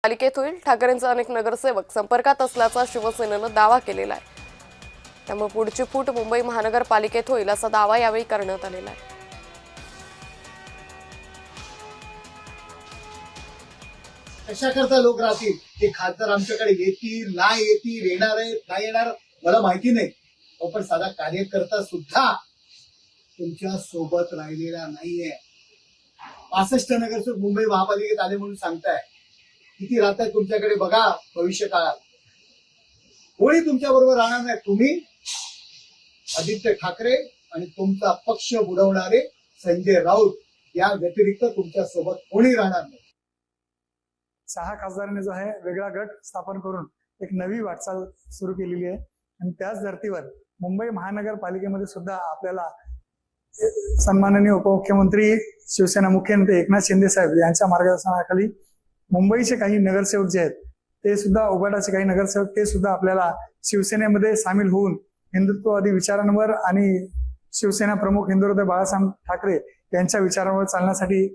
पालिकेत होईल। ठाकरेंचे अनेक नगरसेवक संपर्कात असल्याचा शिवसेनेनं दावा केलेला आहे। त्यामुळे पुढची फूट मुंबई महानगरपालिकेत होईल असा दावा यावेळी करण्यात आलेला आहे। कशा करता लोक राहतील ते खासदार आमच्याकडे येतील नाही येतील येणार आहेत नाही येणार मला माहिती नाही, पण साधा कार्यकर्ता सुद्धा तुमच्या सोबत राहिलेला नाहीये। 65 नगरसेवक मुंबई महापालिकेत आले म्हणून सांगताय, किती राहतात तुमच्याकडे बघा भविष्य काळात। कोणी तुमच्या बरोबर राहणार नाही, तुम्ही आदित्य ठाकरे आणि तुमचा पक्ष बुडवणारे संजय राऊत या व्यतिरिक्त तुमच्या सोबत कोणी राहणार नाही। 6 खासदारांनी जो आहे वेगळा गट स्थापन करून एक नवी वाटचाल सुरू केलेली आहे आणि त्याच धर्तीवर मुंबई महानगरपालिकेमध्ये सुद्धा आपल्याला सन्माननीय उपमुख्यमंत्री शिवसेना मुख्यमंत्री एकनाथ शिंदे साहेब यांच्या मार्गदर्शनाखाली मुंबईचे काही नगरसेवक जे आहेत ते सुद्धा उबाटाचे काही नगरसेवक ते सुद्धा आपल्याला शिवसेनेमध्ये सामील होऊन हिंदुत्ववादी विचारांवर आणि शिवसेना प्रमुख हिंदुहृदय बाळासाहेब ठाकरे यांच्या विचारांवर चालण्यासाठी